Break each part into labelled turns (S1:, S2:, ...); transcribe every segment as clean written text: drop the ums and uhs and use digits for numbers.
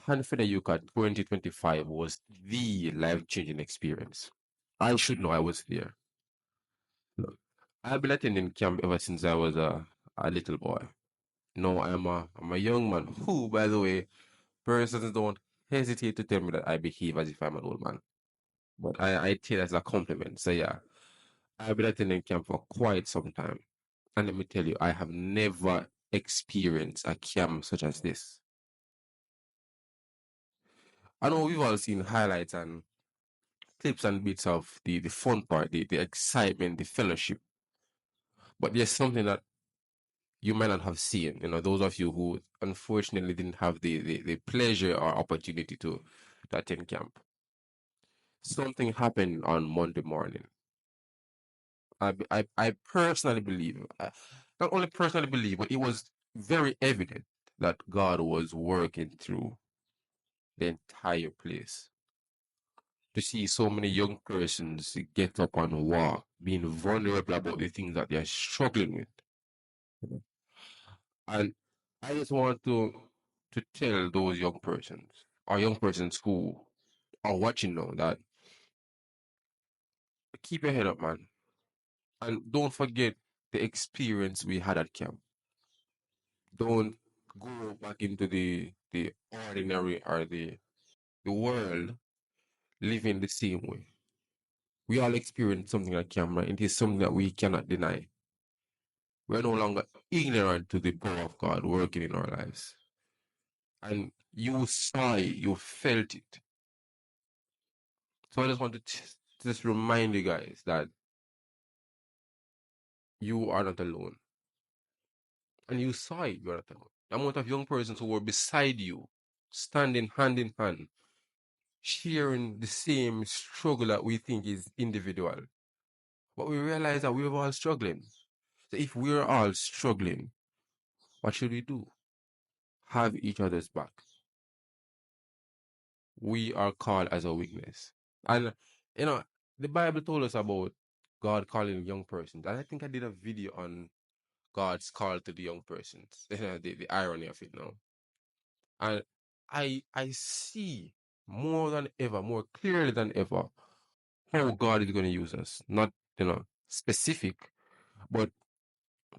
S1: Hanford Yuka 2025 was the life-changing experience. I should know I was there. Look, I've been attending camp ever since I was a little boy. No, I'm a young man who, by the way, persons don't hesitate to tell me that I behave as if I'm an old man. But I take it as a compliment. So yeah, I've been attending camp for quite some time. And let me tell you, I have never experienced a camp such as this. I know we've all seen highlights and clips and bits of the fun part, the excitement, the fellowship. But there's something that you might not have seen. Those of you who unfortunately didn't have the pleasure or opportunity to attend camp. Something happened on Monday morning. I personally believe, not only personally believe, but it was very evident that God was working through the entire place. To see so many young persons get up and walk, being vulnerable about the things that they're struggling with. And I just want to tell those young persons or young persons who are watching now that keep your head up, man. And don't forget the experience we had at camp. Don't go back into the ordinary or the world living the same way. We all experience something at camp, right? It is something that we cannot deny. We're no longer ignorant to the power of God working in our lives. And you saw it, you felt it. So I just want to just remind you guys that you are not alone. And you saw it, you are not alone. The amount of young persons who were beside you, standing hand in hand, sharing the same struggle that we think is individual. But we realize that we're all struggling. So if we're all struggling, what should we do? Have each other's back. We are called as a weakness. And you know, the Bible told us about God calling young persons. And I think I did a video on God's call to the young persons. The irony of it now. And I see more than ever, more clearly than ever, how God is going to use us. Not, specific, but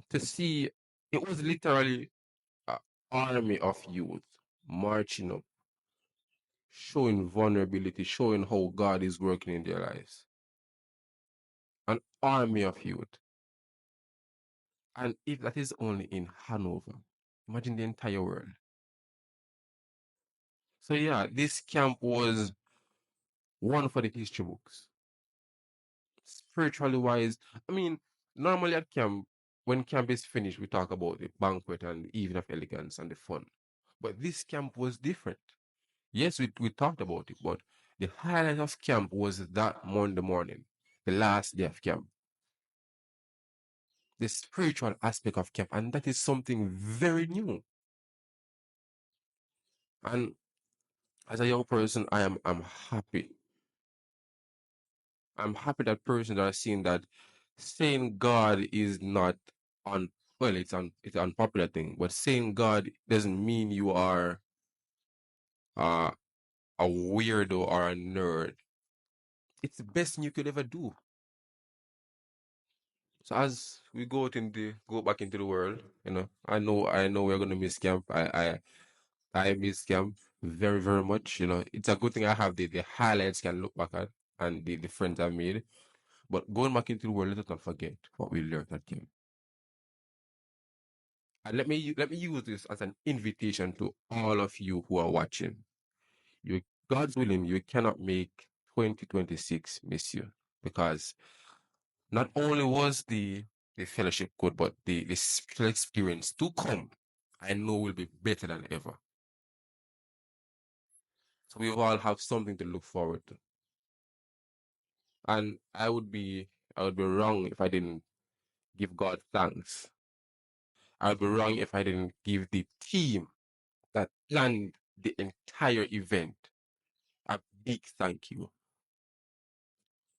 S1: to see it was literally an army of youth marching up, showing vulnerability, showing how God is working in their lives. An army of youth. And if that is only in Hanover, imagine the entire world. So yeah, this camp was one for the history books. Spiritually wise, I mean, normally at camp, when camp is finished, we talk about the banquet and the evening of elegance and the fun. But this camp was different. Yes, we talked about it, but the highlight of camp was that Monday morning, the last day of camp, the spiritual aspect of camp, and that is something very new. And as a young person, I'm happy. I'm happy that persons are seeing that saying God is not on well, it's an unpopular thing, but saying God doesn't mean you are uh, a weirdo or a nerd. It's the best thing you could ever do. So as we go back into the world, I know we're gonna miss camp. I miss camp very, very much. It's a good thing I have the highlights can look back at and the friends I've made. But going back into the world, let us not forget what we learned at camp. And let me use this as an invitation to all of you who are watching. You, God's willing, you cannot make 2026 miss you because not only was the fellowship good, but the spiritual experience to come, I know will be better than ever. So we all have something to look forward to. And I would be wrong if I didn't give God thanks. I would be wrong if I didn't give the team that planned the entire event a big thank you.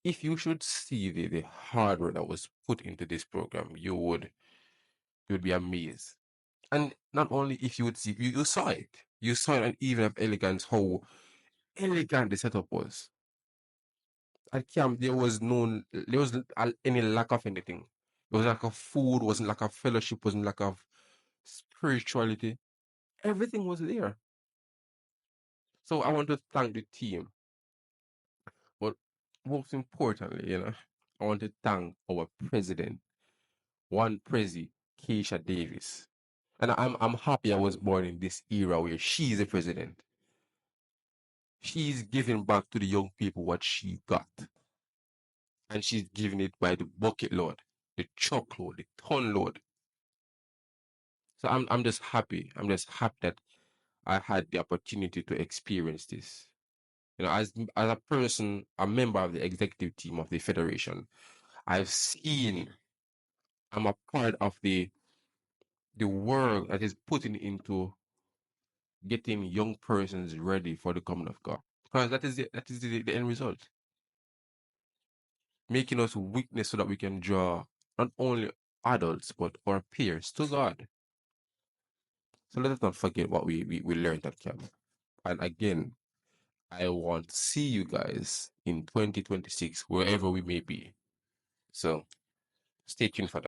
S1: If you should see the hard work that was put into this program, you'd be amazed. And not only if you would see, you saw it. You saw it, and even of elegance, how elegant the setup was. At camp, there wasn't any lack of anything. There was lack of food, wasn't lack of fellowship, wasn't lack of spirituality. Everything was there. So I want to thank the team, but most importantly, I want to thank our president, one Prezi, Keisha Davis. And I'm happy I was born in this era where she's the president. She's giving back to the young people what she got. And she's giving it by the bucket load, the truck load, the ton load. So I'm just happy. I'm just happy that I had the opportunity to experience this. As a person, a member of the executive team of the federation, I've seen. I'm a part of the work that is putting into getting young persons ready for the coming of God. Because that is the end result. Making us witness so that we can draw not only adults but our peers to God. So let us not forget what we learned at camp. And again, I want to see you guys in 2026, wherever we may be. So stay tuned for that.